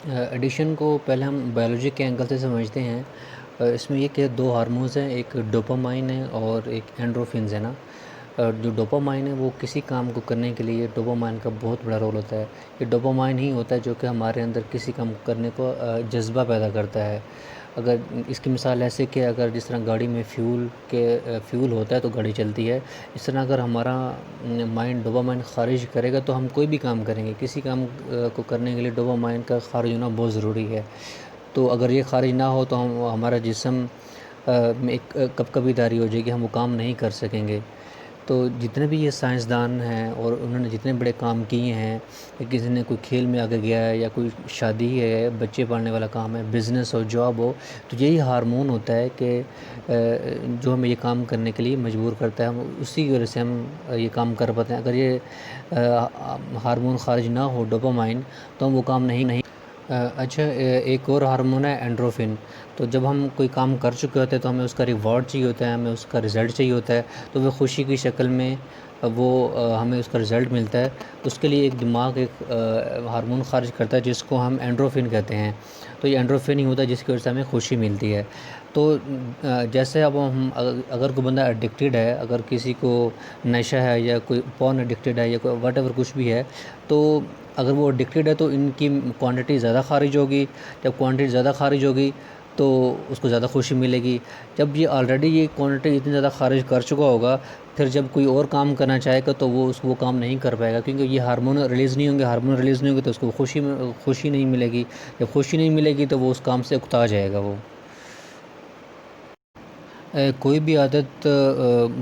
Edition کو پہلے ہم بایولوجی کے اینگل سے سمجھتے ہیں۔ اس میں یہ کہ دو ہارمونز ہیں، ایک ڈوپامائن ہے اور ایک اینڈروفینز ہے نا۔ جو ڈوپامائن ہے وہ کسی کام کو کرنے کے لیے ڈوپامائن کا بہت بڑا رول ہوتا ہے۔ یہ ڈوپامائن ہی ہوتا ہے جو کہ ہمارے اندر کسی کام کرنے کو جذبہ پیدا کرتا ہے۔ اگر اس کی مثال ایسے کہ اگر جس طرح گاڑی میں فیول ہوتا ہے تو گاڑی چلتی ہے، اس طرح اگر ہمارا مائنڈ ڈوپامائن خارج کرے گا تو ہم کوئی بھی کام کریں گے۔ کسی کام کو کرنے کے لیے ڈوپامائن کا خارج ہونا بہت ضروری ہے۔ تو اگر یہ خارج نہ ہو تو ہمارا جسم میں ایک کبکبی داری ہو جائے گی، ہم وہ کام نہیں کر سکیں گے۔ تو جتنے بھی یہ سائنسدان ہیں اور انہوں نے جتنے بڑے کام کیے ہیں، کہ کسی نے کوئی کھیل میں آگے گیا ہے یا کوئی شادی ہے، بچے پالنے والا کام ہے، بزنس ہو، جاب ہو، تو یہی ہارمون ہوتا ہے کہ جو ہمیں یہ کام کرنے کے لیے مجبور کرتا ہے، ہم اسی کی وجہ سے ہم یہ کام کر پاتے ہیں۔ اگر یہ ہارمون خارج نہ ہو ڈوپامائن تو ہم وہ کام نہیں۔ اچھا، ایک اور ہارمون ہے اینڈروفن۔ تو جب ہم کوئی کام کر چکے ہوتے ہیں تو ہمیں اس کا ریوارڈ چاہیے ہوتا ہے، ہمیں اس کا رزلٹ چاہیے ہوتا ہے، تو وہ خوشی کی شکل میں وہ ہمیں اس کا رزلٹ ملتا ہے۔ اس کے لیے ایک دماغ ایک ہارمون خارج کرتا ہے جس کو ہم اینڈروفن کہتے ہیں۔ تو یہ اینڈروفن ہی ہوتا ہے جس کی وجہ سے ہمیں خوشی ملتی ہے۔ تو جیسے اب ہم اگر کوئی بندہ ایڈکٹیڈ ہے، اگر کسی کو نشہ ہے یا کوئی پورن ایڈکٹیڈ ہے یا کوئی واٹ ایور کچھ بھی ہے، تو اگر وہ ایڈکٹیڈ ہے تو ان کی کوانٹٹی زیادہ خارج ہوگی۔ جب کوانٹٹی زیادہ خارج ہوگی تو اس کو زیادہ خوشی ملے گی۔ جب یہ آلریڈی یہ کوانٹٹی اتنی زیادہ خارج کر چکا ہوگا، پھر جب کوئی اور کام کرنا چاہے گا تو وہ کام نہیں کر پائے گا، کیونکہ یہ ہارمون ریلیز نہیں ہوں گے۔ ہارمون ریلیز نہیں ہوں گے تو اس کو خوشی نہیں ملے گی۔ جب خوشی نہیں ملے گی تو وہ اس کام سے اکتا جائے گا۔ وہ کوئی بھی عادت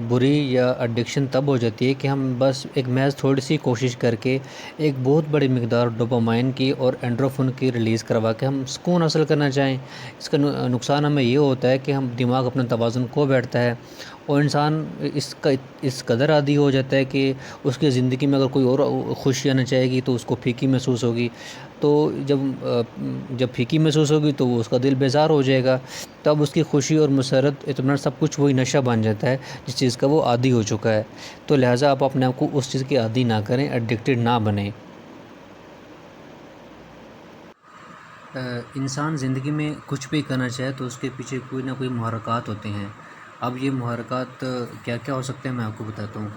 بری یا ایڈکشن تب ہو جاتی ہے کہ ہم بس ایک محض تھوڑی سی کوشش کر کے ایک بہت بڑی مقدار ڈوپامائن کی اور اینڈروفن کی ریلیز کروا کے ہم سکون حاصل کرنا چاہیں۔ اس کا نقصان ہمیں یہ ہوتا ہے کہ ہم دماغ اپنا توازن کھو بیٹھتا ہے اور انسان اس قدر عادی ہو جاتا ہے کہ اس کی زندگی میں اگر کوئی اور خوشی آنا چاہے گی تو اس کو پھیکی محسوس ہوگی۔ تو جب پھیکی محسوس ہوگی تو وہ اس کا دل بیزار ہو جائے گا، تب اس کی خوشی اور مسرت اطمینان سب کچھ وہی نشہ بن جاتا ہے جس چیز کا وہ عادی ہو چکا ہے۔ تو لہٰذا آپ اپنے آپ کو اس چیز کے عادی نہ کریں، ایڈکٹڈ نہ بنیں۔ انسان زندگی میں کچھ بھی کرنا چاہے تو اس کے پیچھے کوئی نہ کوئی محرکات ہوتے ہیں۔ اب یہ محرکات کیا کیا ہو سکتے ہیں میں آپ کو بتاتا ہوں۔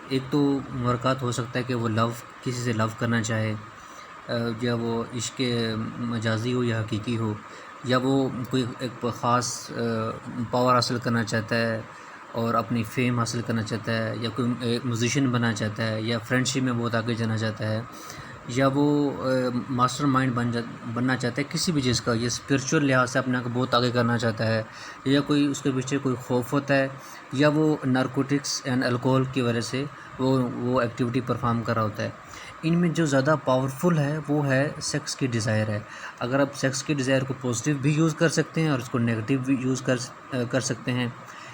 ایک تو محرکات ہو سکتا ہے کہ وہ کسی سے لو کرنا چاہے، یا وہ عشق مجازی ہو یا حقیقی ہو، یا وہ کوئی ایک خاص پاور حاصل کرنا چاہتا ہے اور اپنی فیم حاصل کرنا چاہتا ہے، یا کوئی ایک میوزیشین بننا چاہتا ہے، یا فرینڈشپ میں بہت آگے جانا چاہتا ہے، یا وہ ماسٹر مائنڈ بننا چاہتا ہے کسی بھی چیز کا، یہ اسپریچول لحاظ سے اپنے آپ کو بہت آگے کرنا چاہتا ہے، یا کوئی اس کے پیچھے کوئی خوف ہوتا ہے، یا وہ نارکوٹکس اینڈ الکوہول کی وجہ سے وہ ایکٹیویٹی پرفارم کر رہا ہوتا ہے۔ ان میں جو زیادہ پاورفل ہے وہ ہے سیکس کی ڈیزائر ہے۔ اگر آپ سیکس کی ڈیزائر کو پازیٹیو بھی یوز کر سکتے ہیں اور اس کو نیگیٹیو بھی یوز کر سکتے ہیں۔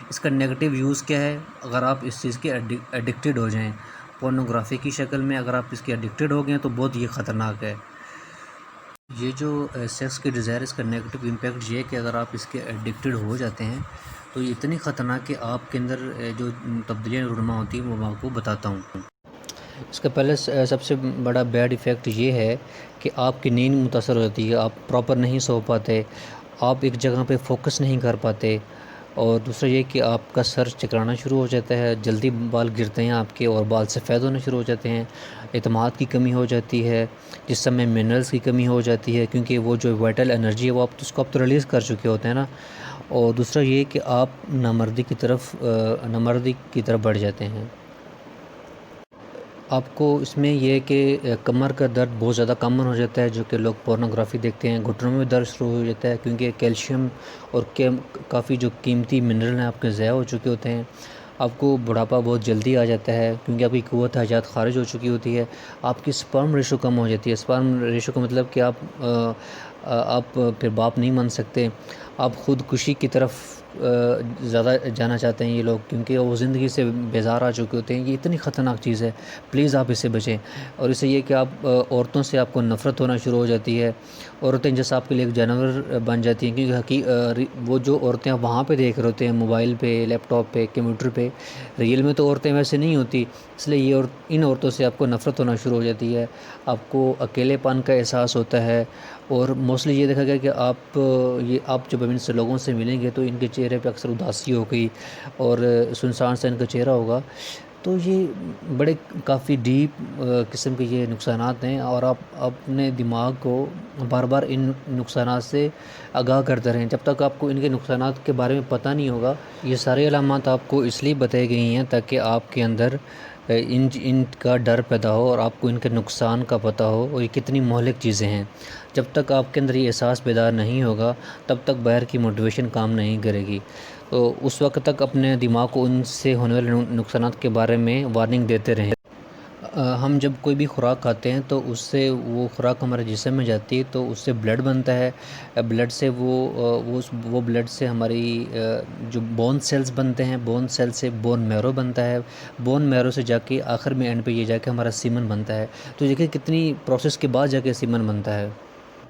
اس کا نیگیٹیو یوز کیا ہے؟ اگر آپ اس چیز کے ایڈکٹیڈ ہو جائیں، پورنوگرافی کی شکل میں اگر آپ اس کے ایڈکٹیڈ ہو گئے ہیں تو بہت یہ خطرناک ہے۔ یہ جو سیکس کی ڈیزائر، اس کا نیگیٹو امپیکٹ یہ ہے کہ اگر آپ اس کے ایڈکٹیڈ ہو جاتے ہیں تو یہ اتنی خطرناک کہ آپ کے اندر جو تبدیلیاں رونما ہوتی ہیں وہ میں آپ کو بتاتا ہوں۔ اس کا پہلے سب سے بڑا بیڈ ایفیکٹ یہ ہے کہ آپ کی نیند متاثر ہو جاتی ہے، آپ پراپر نہیں سو پاتے، آپ ایک جگہ پہ فوکس نہیں کر پاتے، اور دوسرا یہ کہ آپ کا سر چکرانا شروع ہو جاتا ہے، جلدی بال گرتے ہیں آپ کے اور بال سفید ہونے شروع ہو جاتے ہیں، اعتماد کی کمی ہو جاتی ہے، جسم میں منرلز کی کمی ہو جاتی ہے، کیونکہ وہ جو وائٹل انرجی ہے وہ آپ اس کو آپ تو ریلیز کر چکے ہوتے ہیں نا۔ اور دوسرا یہ کہ آپ نامردی کی طرف بڑھ جاتے ہیں۔ آپ کو اس میں یہ ہے کہ کمر کا درد بہت زیادہ کامن ہو جاتا ہے، جو کہ لوگ پورنوگرافی دیکھتے ہیں۔ گھٹنوں میں درد شروع ہو جاتا ہے کیونکہ کیلشیم اور کافی جو قیمتی منرل ہیں آپ کے ضائع ہو چکے ہوتے ہیں۔ آپ کو بڑھاپا بہت جلدی آ جاتا ہے کیونکہ آپ کی قوت حاجات خارج ہو چکی ہوتی ہے۔ آپ کی سپرم ریشو کم ہو جاتی ہے۔ سپرم ریشو کا مطلب کہ آپ پھر باپ نہیں بن سکتے، آپ خودکشی کی طرف زیادہ جانا چاہتے ہیں یہ لوگ، کیونکہ وہ زندگی سے بیزار آ چکے ہوتے ہیں. یہ اتنی خطرناک چیز ہے، پلیز آپ اس سے بچیں. اور اس سے یہ کہ آپ عورتوں سے آپ کو نفرت ہونا شروع ہو جاتی ہے. عورتیں جیسے آپ کے لیے ایک جانور بن جاتی ہیں، کیونکہ وہ جو عورتیں آپ وہاں پہ دیکھ رہے ہوتے ہیں، موبائل پہ، لیپ ٹاپ پہ، کمپیوٹر پہ، ریئل میں تو عورتیں ویسے نہیں ہوتی. اس لیے یہ ان عورتوں سے آپ کو نفرت ہونا شروع ہو جاتی ہے، آپ کو اکیلے پن کا احساس ہوتا ہے. اور موسٹلی یہ دیکھا گیا کہ آپ جب ان سے لوگوں سے ملیں گے تو ان کے چہرے پہ اکثر اداسی ہوگی اور سنسان سا ان کا چہرہ ہوگا. تو یہ بڑے کافی ڈیپ قسم کے یہ نقصانات ہیں، اور آپ اپنے دماغ کو بار بار ان نقصانات سے آگاہ کرتے رہیں. جب تک آپ کو ان کے نقصانات کے بارے میں پتہ نہیں ہوگا، یہ سارے علامات آپ کو اس لیے بتائی گئی ہیں تاکہ آپ کے اندر ان کا ڈر پیدا ہو اور آپ کو ان کے نقصان کا پتہ ہو اور یہ کتنی مہلک چیزیں ہیں. جب تک آپ کے اندر یہ احساس بیدار نہیں ہوگا تب تک باہر کی موٹیویشن کام نہیں کرے گی. تو اس وقت تک اپنے دماغ کو ان سے ہونے والے نقصانات کے بارے میں وارننگ دیتے رہیں. ہم جب کوئی بھی خوراک کھاتے ہیں تو اس سے وہ خوراک ہمارے جسم میں جاتی ہے تو اس سے بلڈ بنتا ہے. بلڈ سے وہ بلڈ سے ہماری جو بون سیلز بنتے ہیں، بون سیل سے بون میرو بنتا ہے، بون میرو سے جا کے آخر میں اینڈ پہ یہ جا کے ہمارا سیمن بنتا ہے. تو دیکھیں کتنی پروسیس کے بعد جا کے سیمن بنتا ہے.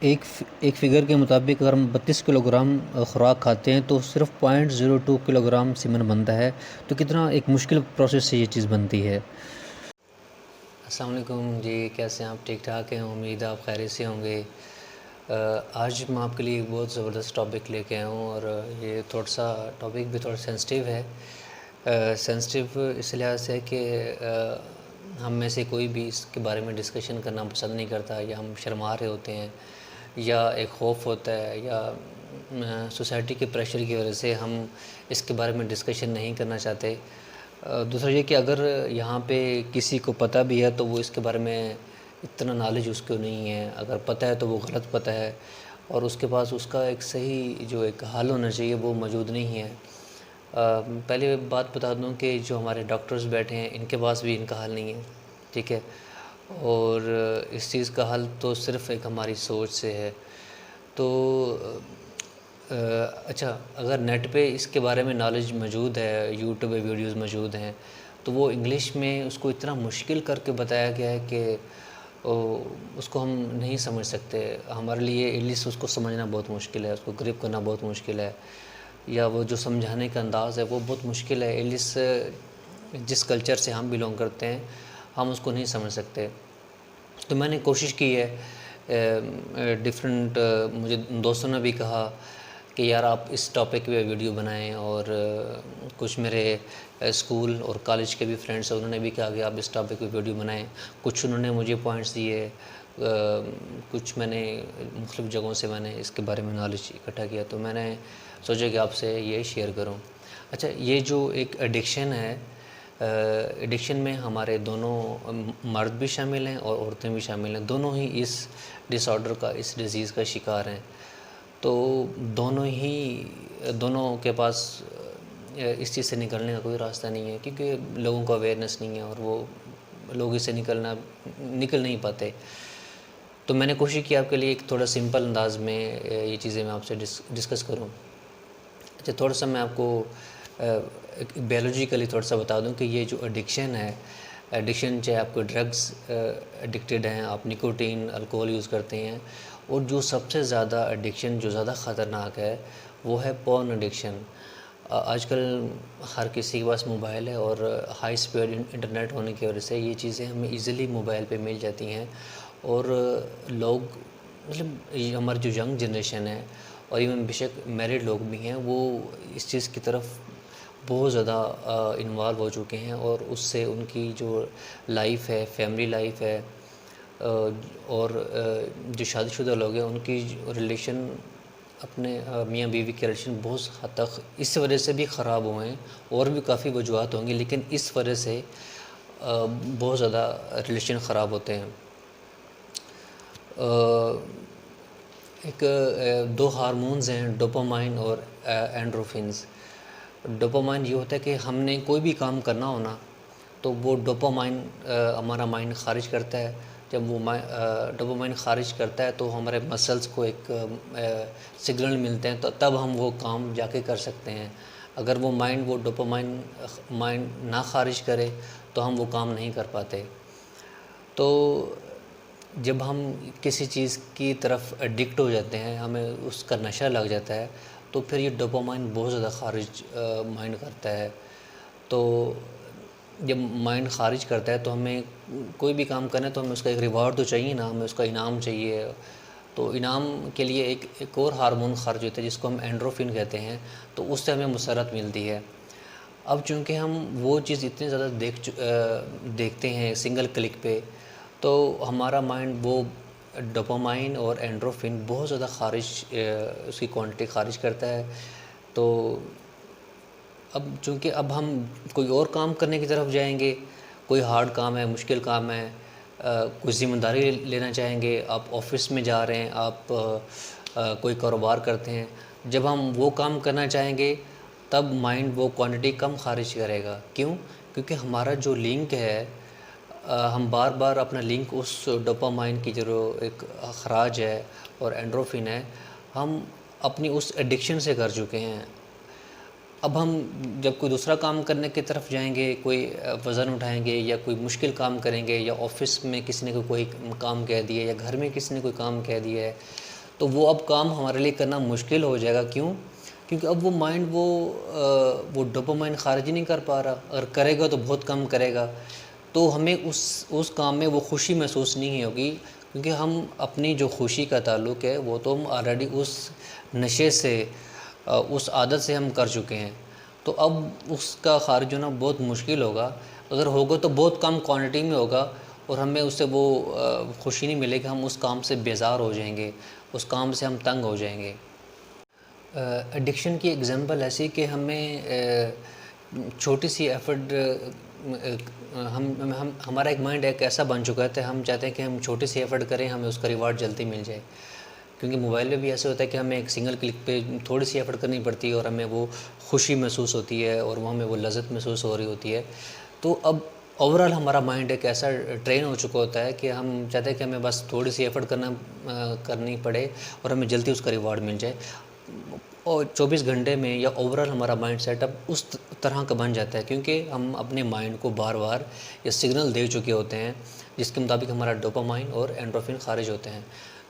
ایک فگر کے مطابق اگر ہم 32 کلو گرام خوراک کھاتے ہیں تو صرف 0.02 کلو گرام سیمن بنتا ہے. تو کتنا ایک مشکل پروسیس سے یہ چیز بنتی ہے. السلام علیکم جی، کیسے ہیں آپ؟ ٹھیک ٹھاک ہیں؟ امید ہے آپ خیریت سے ہوں گے. آج میں آپ کے لیے ایک بہت زبردست ٹاپک لے کے آیا ہوں، اور یہ تھوڑا سا ٹاپک بھی تھوڑا سینسٹیو ہے. سینسٹیو اس لحاظ سے کہ ہم میں سے کوئی بھی اس کے بارے میں ڈسکشن کرنا پسند نہیں کرتا، یا ہم شرما رہے ہوتے ہیں، یا ایک خوف ہوتا ہے، یا سوسائٹی کے پریشر کی وجہ سے ہم اس کے بارے میں ڈسکشن نہیں کرنا چاہتے. دوسرا یہ کہ اگر یہاں پہ کسی کو پتہ بھی ہے تو وہ اس کے بارے میں اتنا نالج اس کو نہیں ہے. اگر پتہ ہے تو وہ غلط پتہ ہے، اور اس کے پاس اس کا ایک صحیح جو ایک حل ہونا چاہیے وہ موجود نہیں ہے. پہلے بات بتا دوں کہ جو ہمارے ڈاکٹرز بیٹھے ہیں ان کے پاس بھی ان کا حل نہیں ہے، ٹھیک ہے. اور اس چیز کا حل تو صرف ایک ہماری سوچ سے ہے. تو اچھا، اگر نیٹ پہ اس کے بارے میں نالج موجود ہے، یوٹیوب پہ ویڈیوز موجود ہیں، تو وہ انگلش میں اس کو اتنا مشکل کر کے بتایا گیا ہے کہ اس کو ہم نہیں سمجھ سکتے. ہمارے لیے انگلش اس کو سمجھنا بہت مشکل ہے، اس کو گرپ کرنا بہت مشکل ہے، یا وہ جو سمجھانے کا انداز ہے وہ بہت مشکل ہے. انگلش جس کلچر سے ہم بلونگ کرتے ہیں ہم اس کو نہیں سمجھ سکتے. تو میں نے کوشش کی ہے، مجھے دوستوں نے بھی کہا کہ یار آپ اس ٹاپک پہ ویڈیو بنائیں، اور کچھ میرے اسکول اور کالج کے بھی فرینڈس ہیں، انہوں نے بھی کہا کہ آپ اس ٹاپک پہ ویڈیو بنائیں. کچھ انہوں نے مجھے پوائنٹس دیے، کچھ میں نے مختلف جگہوں سے میں نے اس کے بارے میں نالج اکٹھا کیا. تو میں نے سوچا کہ آپ سے یہ شیئر کروں. اچھا، یہ جو ایک ایڈکشن ہے، ایڈکشن میں ہمارے دونوں مرد بھی شامل ہیں اور عورتیں بھی شامل ہیں. دونوں ہی اس ڈس آرڈر کا، اس ڈیزیز کا شکار ہیں. تو دونوں کے پاس اس چیز سے نکلنے کا کوئی راستہ نہیں ہے، کیونکہ لوگوں کو اویئرنیس نہیں ہے، اور وہ لوگ اس سے نکل نہیں پاتے. تو میں نے کوشش کی آپ کے لیے ایک تھوڑا سمپل انداز میں یہ چیزیں میں آپ سے ڈسکس کروں. اچھا، تھوڑا سا میں آپ کو بیولوجیکلی تھوڑا سا بتا دوں کہ یہ جو ایڈکشن ہے، ایڈکشن چاہے آپ کو ڈرگز ایڈکٹیڈ ہیں، آپ نکوٹین، الکوہول یوز کرتے ہیں، اور جو سب سے زیادہ ایڈکشن جو زیادہ خطرناک ہے وہ ہے پورن ایڈکشن. آج کل ہر کسی کے پاس موبائل ہے، اور ہائی اسپیڈ انٹرنیٹ ہونے کی وجہ سے یہ چیزیں ہمیں ایزیلی موبائل پہ مل جاتی ہیں. اور لوگ، مطلب ہماری جو ینگ جنریشن ہے، اور ایون بے شک میرڈ لوگ بھی ہیں، وہ اس چیز کی طرف بہت زیادہ انوالو ہو چکے ہیں، اور اس سے ان کی جو لائف ہے، فیملی لائف ہے، اور جو شادی شدہ لوگ ہیں ان کی ریلیشن، اپنے میاں بیوی کے ریلیشن بہت حد تک اس وجہ سے بھی خراب ہوئے ہیں. اور بھی کافی وجوہات ہوں گی، لیکن اس وجہ سے بہت زیادہ ریلیشن خراب ہوتے ہیں. ایک دو ہارمونز ہیں، ڈوپامائن اور اینڈروفنز. ڈوپامائن یہ ہوتا ہے کہ ہم نے کوئی بھی کام کرنا ہونا تو وہ ڈوپامائن ہمارا مائنڈ خارج کرتا ہے، جب وہ ڈوپامائن خارج کرتا ہے تو ہمارے مسلز کو ایک سگنل ملتے ہیں، تو تب ہم وہ کام جا کے کر سکتے ہیں۔ اگر وہ ڈوپامائن نہ خارج کرے تو ہم وہ کام نہیں کر پاتے۔ تو جب ہم کسی چیز کی طرف ایڈکٹ ہو جاتے ہیں، ہمیں اس کا نشہ لگ جاتا ہے، تو پھر یہ ڈوپامائن بہت زیادہ خارج مائنڈ کرتا ہے۔ تو جب مائنڈ خارج کرتا ہے تو ہمیں کوئی بھی کام کرنا ہے تو ہمیں اس کا ایک ریوارڈ تو چاہیے نا، ہمیں اس کا انعام چاہیے۔ تو انعام کے لیے ایک اور ہارمون خارج ہوتا ہے جس کو ہم اینڈروفن کہتے ہیں، تو اس سے ہمیں مسرت ملتی ہے۔ اب چونکہ ہم وہ چیز اتنے زیادہ دیکھتے ہیں سنگل کلک پہ، تو ہمارا مائنڈ وہ ڈوپامائن اور اینڈروفن بہت زیادہ اس کی کوانٹٹی خارج کرتا ہے۔ تو اب چونکہ اب ہم کوئی اور کام کرنے کی طرف جائیں گے، کوئی ہارڈ کام ہے، مشکل کام ہے، کوئی ذمہ داری لینا چاہیں گے، آپ آفس میں جا رہے ہیں، آپ کوئی کاروبار کرتے ہیں، جب ہم وہ کام کرنا چاہیں گے تب مائنڈ وہ کوانٹٹی کم خارج کرے گا۔ کیوں؟ کیونکہ ہمارا جو لنک ہے، ہم بار بار اپنا لنک اس ڈوپامائن کی جو ایک اخراج ہے اور اینڈروفن ہے، ہم اپنی اس ایڈکشن سے کر چکے ہیں۔ اب ہم جب کوئی دوسرا کام کرنے کی طرف جائیں گے، کوئی وزن اٹھائیں گے یا کوئی مشکل کام کریں گے، یا آفس میں کسی نے کوئی کام کہہ دیا، یا گھر میں کسی نے کوئی کام کہہ دیا ہے، تو وہ اب کام ہمارے لیے کرنا مشکل ہو جائے گا۔ کیوں؟ کیونکہ اب وہ مائنڈ وہ ڈوپامائن خارج نہیں کر پا رہا، اگر کرے گا تو بہت کم کرے گا، تو ہمیں اس کام میں وہ خوشی محسوس نہیں ہوگی، کیونکہ ہم اپنی جو خوشی کا تعلق ہے وہ تو ہم آلریڈی اس نشے سے، اس عادت سے ہم کر چکے ہیں۔ تو اب اس کا خارج ہونا بہت مشکل ہوگا، اگر ہوگا تو بہت کم کوانٹٹی میں ہوگا، اور ہمیں اس سے وہ خوشی نہیں ملے گی، ہم اس کام سے بیزار ہو جائیں گے، اس کام سے ہم تنگ ہو جائیں گے۔ ایڈکشن کی ایگزامپل ایسی کہ ہمیں چھوٹی سی ایفرٹ، ہمارا ایک مائنڈ ایک ایسا بن چکا ہے، ہم چاہتے ہیں کہ ہم چھوٹی سی ایفرٹ کریں، ہمیں اس کا ریوارڈ جلدی مل جائے۔ کیونکہ موبائل میں بھی ایسے ہوتا ہے کہ ہمیں ایک سنگل کلک پہ تھوڑی سی ایفرٹ کرنی پڑتی ہے اور ہمیں وہ خوشی محسوس ہوتی ہے، اور وہ ہمیں وہ لذت محسوس ہو رہی ہوتی ہے۔ تو اب اوورآل ہمارا مائنڈ ایک ایسا ٹرین ہو چکا ہوتا ہے کہ ہم چاہتے ہیں کہ ہمیں بس تھوڑی سی ایفرٹ کرنی پڑے اور ہمیں جلدی اس کا ریوارڈ مل جائے، اور 24 گھنٹے میں یا اوورآل ہمارا مائنڈ سیٹ اپ اس طرح کا بن جاتا ہے، کیونکہ ہم اپنے مائنڈ کو بار بار یہ سگنل دے چکے ہوتے ہیں جس کے مطابق ہمارا ڈوپامائن اور اینڈروفن خارج ہوتے ہیں۔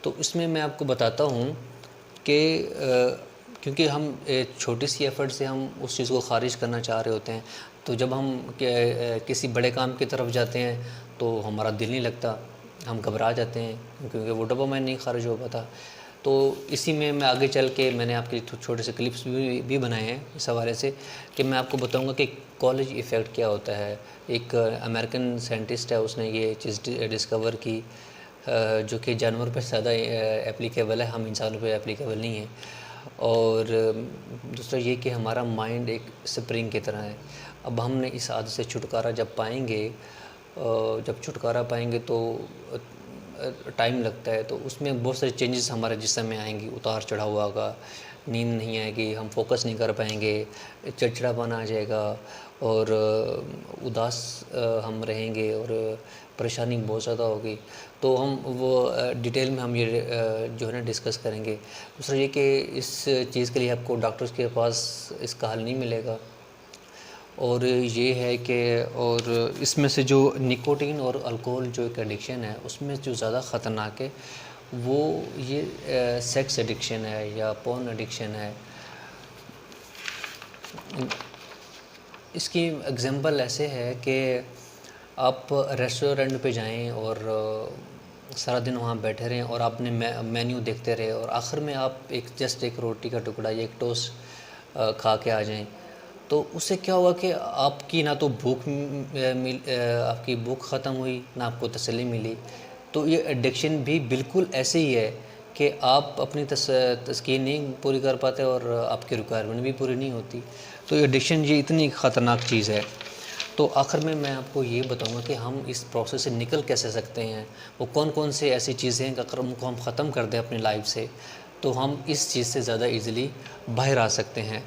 تو اس میں آپ کو بتاتا ہوں کہ کیونکہ ہم چھوٹی سی ایفرٹ سے ہم اس چیز کو خارج کرنا چاہ رہے ہوتے ہیں، تو جب ہم کسی بڑے کام کی طرف جاتے ہیں تو ہمارا دل نہیں لگتا، ہم گھبرا جاتے ہیں، کیونکہ وہ ڈوپامائن نہیں خارج ہو پاتا۔ تو اسی میں آگے چل کے میں نے آپ کے لیے چھوٹے سے کلپس بھی بنائے ہیں اس حوالے سے، کہ میں آپ کو بتاؤں گا کہ کالج ایفیکٹ کیا ہوتا ہے۔ ایک امریکن سائنٹسٹ ہے، اس نے یہ چیز ڈسکور کی، جو کہ جانور پہ زیادہ اپلیکیبل ہے، ہم انسانوں پہ اپلیکیبل نہیں ہے۔ اور دوسرا یہ کہ ہمارا مائنڈ ایک سپرنگ کی طرح ہے۔ اب ہم نے اس عادت سے چھٹکارا جب پائیں گے، تو ٹائم لگتا ہے، تو اس میں بہت سارے چینجز ہمارے جسم میں آئیں گی، اتار چڑھاؤ ہوگا، نیند نہیں آئے گی، ہم فوکس نہیں کر پائیں گے، چڑچڑا پن آ جائے گا، اور اداس ہم رہیں گے، اور پریشانی بہت زیادہ ہوگی۔ تو ہم وہ ڈیٹیل میں ہم یہ جو ہے نا ڈسکس کریں گے۔ دوسرا یہ کہ اس چیز کے لیے آپ کو ڈاکٹرز کے پاس اس کا حل نہیں ملے گا، اور یہ ہے کہ اور اس میں سے جو نکوٹین اور الکوہول جو ایک ایڈکشن ہے، اس میں جو زیادہ خطرناک ہے وہ یہ سیکس ایڈکشن ہے یا پورن ایڈکشن ہے۔ اس کی اگزامپل ایسے ہے کہ آپ ریسٹورنٹ پہ جائیں اور سارا دن وہاں بیٹھے رہیں، اور آپ نے مینیو دیکھتے رہے، اور آخر میں آپ جسٹ ایک روٹی کا ٹکڑا یا ایک ٹوسٹ کھا کے آ جائیں، تو اس سے کیا ہوا کہ آپ کی نہ تو آپ کی بھوک ختم ہوئی، نہ آپ کو تسلی ملی۔ تو یہ ایڈکشن بھی بالکل ایسے ہی ہے کہ آپ اپنی تسکین نہیں پوری کر پاتے، اور آپ کی ریکوائرمنٹ بھی پوری نہیں ہوتی۔ تو یہ ایڈکشن یہ اتنی خطرناک چیز ہے۔ تو آخر میں آپ کو یہ بتاؤں گا کہ ہم اس پروسیس سے نکل کیسے سکتے ہیں، وہ کون کون سے ایسی چیزیں ہیں کہ اگر ان کو ہم ختم کر دیں اپنی لائف سے، تو ہم اس چیز سے زیادہ ایزیلی باہر آ سکتے ہیں۔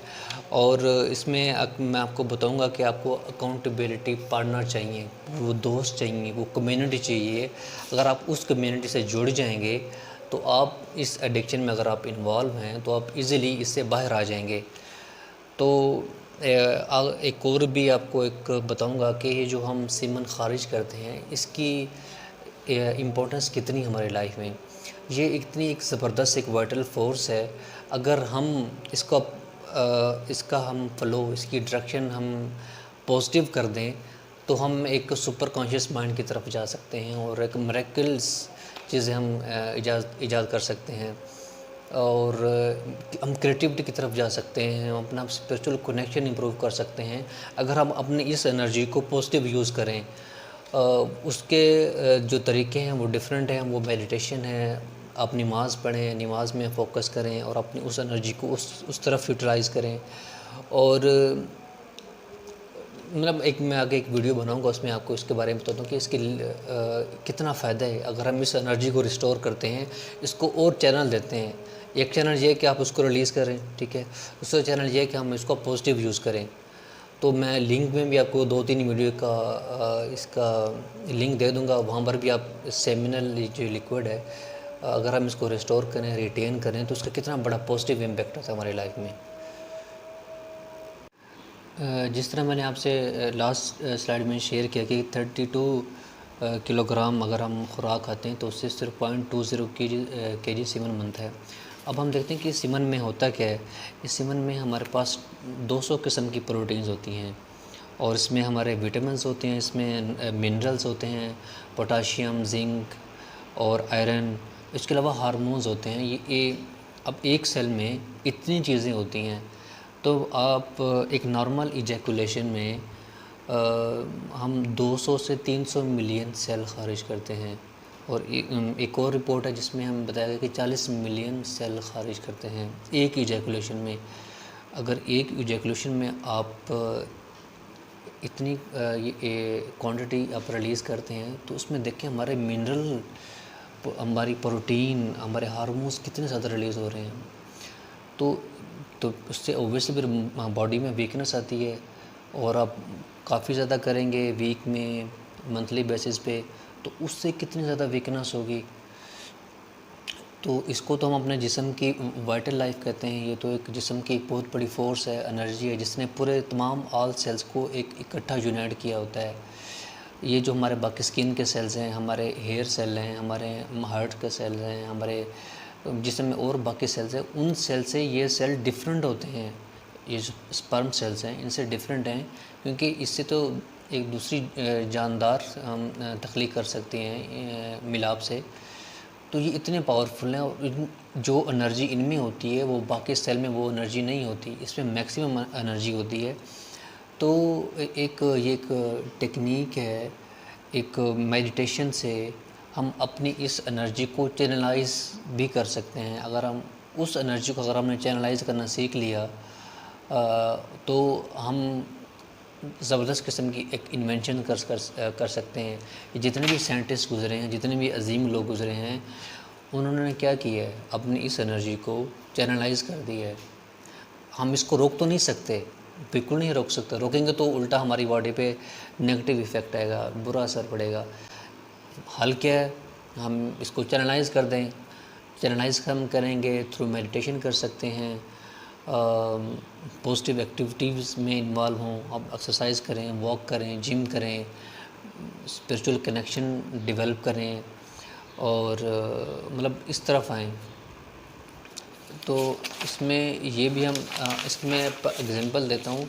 اور اس میں میں آپ کو بتاؤں گا کہ آپ کو اکاؤنٹیبلٹی پارٹنر چاہیے، وہ دوست چاہیے، وہ کمیونٹی چاہیے۔ اگر آپ اس کمیونٹی سے جڑ جائیں گے تو آپ اس ایڈکشن میں اگر آپ انوالو ہیں تو آپ ایزیلی اس سے باہر آ جائیں گے۔ تو ایک اور بھی آپ کو ایک بتاؤں گا کہ یہ جو ہم سیمن خارج کرتے ہیں اس کی امپورٹنس کتنی ہماری لائف میں، یہ اتنی ایک زبردست ایک وائٹل فورس ہے۔ اگر ہم اس کا ہم فلو، اس کی ڈائریکشن ہم پازیٹیو کر دیں تو ہم ایک سپر کانشیس مائنڈ کی طرف جا سکتے ہیں اور ایک میریکلز چیزیں ہم ایجاد کر سکتے ہیں، اور ہم کریٹیوٹی کی طرف جا سکتے ہیں، ہم اپنا اسپریچول کنیکشن امپروو کر سکتے ہیں اگر ہم اپنی اس انرجی کو پازیٹیو یوز کریں۔ اس کے جو طریقے ہیں وہ ڈیفرنٹ ہیں، وہ میڈیٹیشن ہے، آپ نماز پڑھیں، نماز میں فوکس کریں اور اپنی اس انرجی کو اس طرف یوٹیلائز کریں۔ اور مطلب میں آگے ایک ویڈیو بناؤں گا، اس میں آپ کو اس کے بارے میں بتاتا ہوں کہ اس کی کتنا فائدہ ہے اگر ہم اس انرجی کو ریسٹور کرتے ہیں، اس کو اور چینل دیتے ہیں۔ ایک چینل یہ ہے کہ آپ اس کو ریلیز کریں، ٹھیک ہے، دوسرا چینل یہ ہے کہ ہم اس کو پازیٹیو یوز کریں۔ تو میں لنک میں بھی آپ کو 2-3 ویڈیو کا اس کا لنک دے دوں گا، وہاں پر بھی آپ سیمینل جو لیکوڈ ہے اگر ہم اس کو ریسٹور کریں، ریٹین کریں تو اس کا کتنا بڑا پازیٹیو امپیکٹ ہوتا ہے ہماری لائف میں۔ جس طرح میں نے آپ سے لاسٹ سلائیڈ میں شیئر کیا کہ 32 کلو گرام اگر ہم خوراک کھاتے ہیں تو اس سے صرف 0.20 کے جی سیمن بنتا ہے۔ اب ہم دیکھتے ہیں کہ سیمن میں ہوتا کیا ہے۔ اس سیمن میں ہمارے پاس 200 قسم کی پروٹینز ہوتی ہیں، اور اس میں ہمارے وٹامنز ہوتے ہیں، اس میں منرلز ہوتے ہیں، پوٹاشیم، زنک اور آئرن، اس کے علاوہ ہارمونز ہوتے ہیں۔ یہ اب ایک سیل میں اتنی چیزیں ہوتی ہیں، تو آپ ایک نارمل ایجیکولیشن میں ہم 200 سے 300 ملین سیل خارج کرتے ہیں، اور ایک اور رپورٹ ہے جس میں ہم بتایا گیا کہ 40 ملین سیل خارج کرتے ہیں ایک ایجیکولیشن میں۔ اگر ایک ایجیکولیشن میں آپ اتنی کوانٹٹی آپ ریلیز کرتے ہیں تو اس میں دیکھیں ہمارے منرل، ہماری پروٹین، ہمارے ہارمونز کتنے زیادہ ریلیز ہو رہے ہیں۔ تو اس سے اوبویسلی پھر باڈی میں ویکنس آتی ہے، اور آپ کافی زیادہ کریں گے ویک میں، منتھلی بیسس پہ، تو اس سے کتنی زیادہ ویکنس ہوگی۔ تو اس کو تو ہم اپنے جسم کی وائٹل لائف کہتے ہیں۔ یہ تو ایک جسم کی بہت بڑی فورس ہے، انرجی ہے، جس نے پورے تمام آل سیلز کو ایک اکٹھا یونائٹ کیا ہوتا ہے۔ یہ جو ہمارے باقی سکن کے سیلز ہیں، ہمارے ہیئر سیل ہیں، ہمارے ہارٹ کے سیلز ہیں، ہمارے جسم میں اور باقی سیلز ہیں، ان سیل سے یہ سیل ڈیفرنٹ ہوتے ہیں۔ یہ جو اسپرم سیلز ہیں ان سے ڈیفرنٹ ہیں، کیونکہ اس سے تو ایک دوسری جاندار ہم تخلیق کر سکتے ہیں ملاب سے۔ تو یہ اتنے پاورفل ہیں، اور جو انرجی ان میں ہوتی ہے وہ باقی سیل میں وہ انرجی نہیں ہوتی، اس میں میکسیمم انرجی ہوتی ہے۔ تو یہ ایک ٹیکنیک ہے، ایک میڈیٹیشن سے ہم اپنی اس انرجی کو چینلائز بھی کر سکتے ہیں۔ اگر ہم اس انرجی کو اگر ہم نے چینلائز کرنا سیکھ لیا تو ہم زبردست قسم کی ایک انوینشن کر سکتے ہیں۔ جتنے بھی سائنٹسٹ گزرے ہیں، جتنے بھی عظیم لوگ گزرے ہیں، انہوں نے کیا کیا ہے، اپنی اس انرجی کو چینلائز کر دیا ہے۔ ہم اس کو روک تو نہیں سکتے، بالکل نہیں روک سکتے، روکیں گے تو الٹا ہماری باڈی پہ نگیٹو ایفیکٹ آئے گا، برا اثر پڑے گا۔ حل کیا ہے، ہم اس کو چینلائز کر دیں۔ چینلائز ہم کریں گے تھرو میڈیٹیشن کر سکتے ہیں، پازیٹیو ایکٹیویٹیز میں انوالو ہوں، اب ایکسرسائز کریں، واک کریں، جم کریں، اسپریچول کنیکشن ڈیولپ کریں، اور مطلب اس طرف آئیں۔ تو اس میں یہ بھی ہم اس میں اگزامپل دیتا ہوں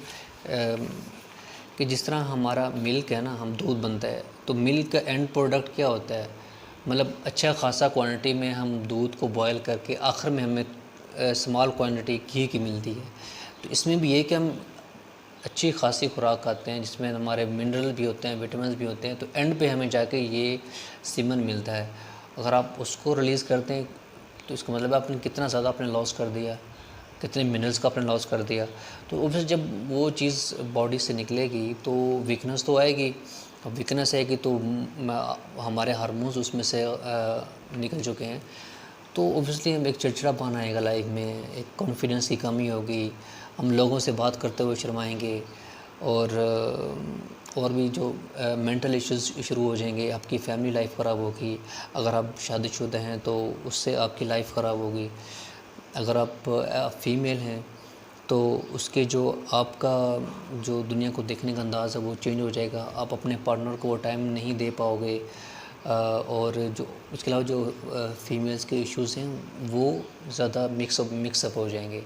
کہ جس طرح ہمارا ملک ہے نا، ہم دودھ بنتا ہے، تو ملک کا اینڈ پروڈکٹ کیا ہوتا ہے، مطلب اچھا خاصا کوانٹٹی میں ہم دودھ کو بوائل کر کے آخر میں ہمیں اسمال کوانٹٹی گھی کی ملتی ہے۔ تو اس میں بھی یہ کہ ہم اچھی خاصی خوراک کھاتے ہیں جس میں ہمارے منرل بھی ہوتے ہیں، وٹامنس بھی ہوتے ہیں، تو اینڈ پہ ہمیں جا کے یہ سیمن ملتا ہے۔ اگر آپ اس کو ریلیز کرتے ہیں تو اس کا مطلب آپ نے کتنا زیادہ اپنے لاس کر دیا، کتنے منرلس کا اپنے لاس کر دیا۔ تو اوبویسلی جب وہ چیز باڈی سے نکلے گی تو ویکنس تو آئے گی، اب ویکنس آئے گی تو ہمارے ہارمونز اس میں سے نکل چکے ہیں، تو اوبیسلی ہم ایک چڑچڑا پن آئے گا لائف میں، ایک کانفیڈنس کی کمی ہوگی، ہم لوگوں سے بات کرتے ہوئے شرمائیں گے، اور بھی جو مینٹل ایشوز شروع ہو جائیں گے، آپ کی فیملی لائف خراب ہوگی، اگر آپ شادی شدہ ہیں تو اس سے آپ کی لائف خراب ہوگی، اگر آپ فیمیل ہیں تو اس کے جو آپ کا جو دنیا کو دیکھنے کا انداز ہے وہ چینج ہو جائے گا، آپ اپنے پارٹنر کو وہ ٹائم نہیں دے پاؤ گے، اور جو اس کے علاوہ جو فیمیلز کے ایشوز ہیں وہ زیادہ مکس اپ ہو جائیں گے۔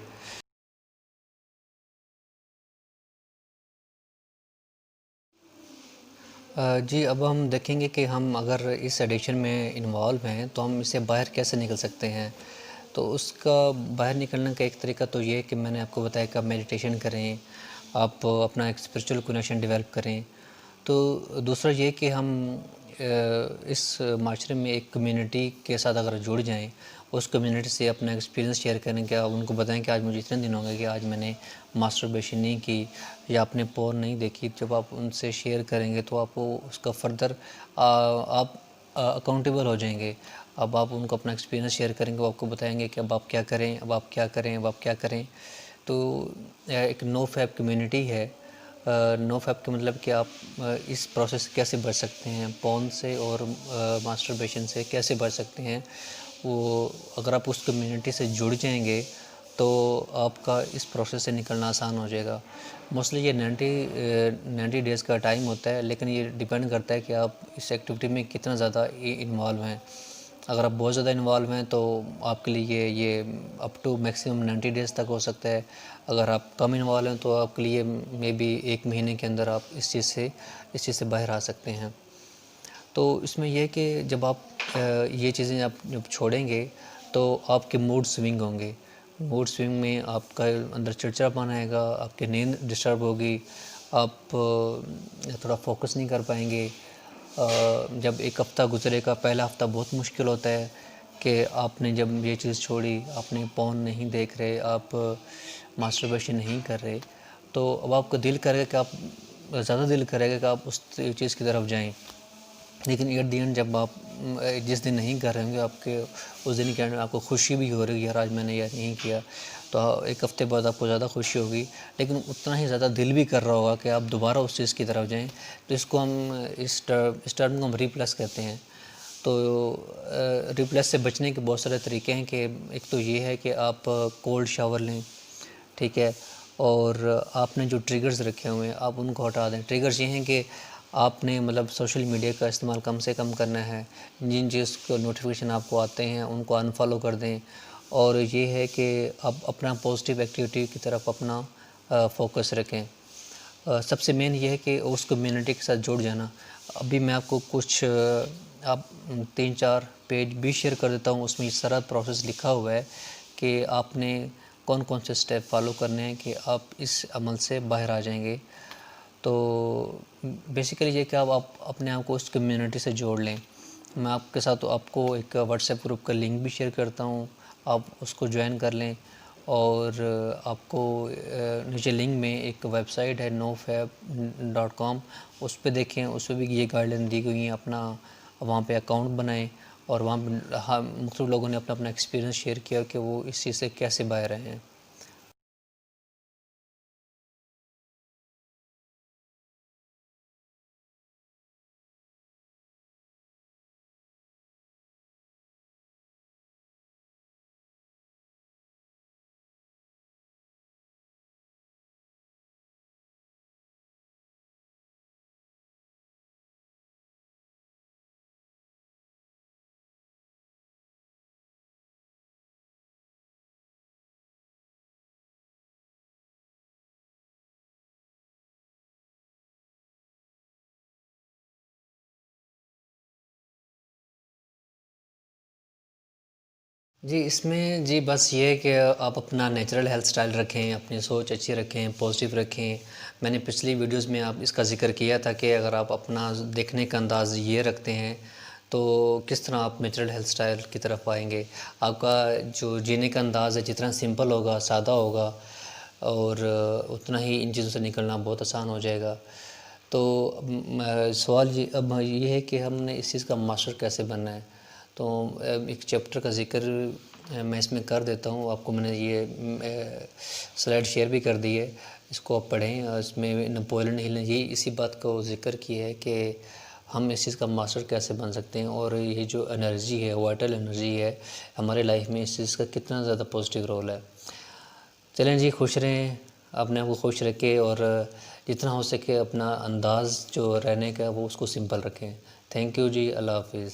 جی، اب ہم دیکھیں گے کہ ہم اگر اس ایڈکشن میں انوالو ہیں تو ہم اس سے باہر کیسے نکل سکتے ہیں۔ تو اس کا باہر نکلنے کا ایک طریقہ تو یہ ہے کہ میں نے آپ کو بتایا کہ آپ میڈیٹیشن کریں، آپ اپنا ایک اسپریچول کنیکشن ڈیولپ کریں۔ تو دوسرا یہ کہ ہم اس معاشرے میں ایک کمیونٹی کے ساتھ اگر جڑ جائیں، اس کمیونٹی سے اپنا ایکسپیرینس شیئر کریں کہ آپ ان کو بتائیں کہ آج مجھے اتنے دن ہو گئے کہ آج میں نے ماسٹربیشن نہیں کی یا اپنے پورن نہیں دیکھی۔ جب آپ ان سے شیئر کریں گے تو آپ کو اس کا فردر آپ اکاؤنٹیبل ہو جائیں گے۔ اب آپ ان کو اپنا ایکسپیرینس شیئر کریں گے، وہ آپ کو بتائیں گے کہ اب آپ کیا کریں، اب آپ کیا کریں، اب آپ کیا کریں۔ تو ایک نو فیب کمیونٹی ہے۔ نو فیب کا مطلب کہ آپ اس پروسیس سے کیسے بچ سکتے ہیں، پون سے اور ماسٹربیشن سے کیسے بچ سکتے ہیں۔ وہ اگر آپ اس کمیونٹی سے جڑ جائیں گے تو آپ کا اس پروسیس سے نکلنا آسان ہو جائے گا۔ موسٹلی یہ 90 ڈیز کا ٹائم ہوتا ہے، لیکن یہ ڈیپینڈ کرتا ہے کہ آپ اس ایکٹیویٹی میں کتنا زیادہ انوالو ہیں۔ اگر آپ بہت زیادہ انوالو ہیں تو آپ کے لیے یہ اپ ٹو میکسیمم 90 ڈیز تک ہو سکتا ہے۔ اگر آپ کم انوالو ہیں تو آپ کے لیے مے بی 1 مہینے کے اندر آپ اس چیز سے باہر آ سکتے ہیں۔ تو اس میں یہ کہ جب آپ یہ چیزیں آپ جب چھوڑیں گے تو آپ کے موڈ سوئنگ ہوں گے۔ موڈ سوئنگ میں آپ کا اندر چڑچڑاپن آئے گا، آپ کی نیند ڈسٹرب ہوگی، آپ تھوڑا فوکس نہیں کر پائیں گے۔ جب ایک ہفتہ گزرے گا، پہلا ہفتہ بہت مشکل ہوتا ہے کہ آپ نے جب یہ چیز چھوڑی، آپ نے پون نہیں دیکھ رہے، آپ ماسٹربیشن نہیں کر رہے، تو اب آپ کا دل کرے گا کہ آپ زیادہ دل کرے گا کہ آپ اس چیز کی طرف جائیں۔ لیکن ایٹ دی اینڈ جب آپ جس دن نہیں کر رہے ہوں گے، آپ کے اس دن کے اینڈ میں آپ کو خوشی بھی ہو رہی ہے، یار آج میں نے یہ نہیں کیا، تو ایک ہفتے بعد آپ کو زیادہ خوشی ہوگی، لیکن اتنا ہی زیادہ دل بھی کر رہا ہوگا کہ آپ دوبارہ اس چیز کی طرف جائیں۔ تو اس کو ہم اس ٹرم کو ہم ریپلس کہتے ہیں۔ تو ریپلس سے بچنے کے بہت سارے طریقے ہیں کہ ایک تو یہ ہے کہ آپ کولڈ شاور لیں، ٹھیک ہے، اور آپ نے جو ٹریگرز رکھے ہوئے ہیں آپ ان کو ہٹا دیں۔ ٹریگرز یہ ہیں کہ آپ نے مطلب سوشل میڈیا کا استعمال کم سے کم کرنا ہے، جن چیز کو نوٹیفیکیشن آپ کو آتے ہیں ان کو انفالو کر دیں، اور یہ ہے کہ آپ اپنا پازیٹیو ایکٹیویٹی کی طرف اپنا فوکس رکھیں۔ سب سے مین یہ ہے کہ اس کمیونٹی کے ساتھ جڑ جانا۔ ابھی میں آپ کو کچھ آپ 3-4 پیج بھی شیئر کر دیتا ہوں، اس میں یہ سارا پروسیس لکھا ہوا ہے کہ آپ نے کون کون سے سٹیپ فالو کرنے ہیں کہ آپ اس عمل سے باہر آ جائیں گے۔ تو بیسیکلی یہ کہ آپ اپنے آپ کو اس کمیونٹی سے جوڑ لیں۔ میں آپ کے ساتھ آپ کو ایک واٹس ایپ گروپ کا لنک بھی شیئر کرتا ہوں، آپ اس کو جوائن کر لیں، اور آپ کو نیچے لنک میں ایک ویب سائٹ ہے nofab.com، اس پہ دیکھیں، اس پہ بھی یہ گائیڈ لائن دی گئی ہیں، اپنا وہاں پہ اکاؤنٹ بنائیں، اور وہاں پہ مختلف لوگوں نے اپنا ایکسپیرینس شیئر کیا کہ وہ اس چیز سے کیسے باہر آئے ہیں۔ جی، اس میں جی بس یہ ہے کہ آپ اپنا نیچرل ہیلتھ سٹائل رکھیں، اپنی سوچ اچھی رکھیں، پازیٹیو رکھیں۔ میں نے پچھلی ویڈیوز میں آپ اس کا ذکر کیا تھا کہ اگر آپ اپنا دیکھنے کا انداز یہ رکھتے ہیں تو کس طرح آپ نیچرل ہیلتھ سٹائل کی طرف آئیں گے۔ آپ کا جو جینے کا انداز ہے جتنا سمپل ہوگا، سادہ ہوگا، اور اتنا ہی ان چیزوں سے نکلنا بہت آسان ہو جائے گا۔ تو سوال اب یہ ہے کہ ہم نے اس چیز کا ماسٹر کیسے بننا ہے۔ تو ایک چیپٹر کا ذکر میں اس میں کر دیتا ہوں، آپ کو میں نے یہ سلائڈ شیئر بھی کر دی ہے، اس کو آپ پڑھیں۔ اس میں نپولین ہل نے یہی اسی بات کو ذکر کیا ہے کہ ہم اس چیز کا ماسٹر کیسے بن سکتے ہیں، اور یہ جو انرجی ہے، وائٹل انرجی ہے ہمارے لائف میں، اس چیز کا کتنا زیادہ پازیٹیو رول ہے۔ چلیں جی، خوش رہیں، اپنے آپ کو خوش رکھیں، اور جتنا ہو سکے اپنا انداز جو رہنے کا وہ اس کو سمپل رکھیں۔ تھینک یو جی، اللہ حافظ۔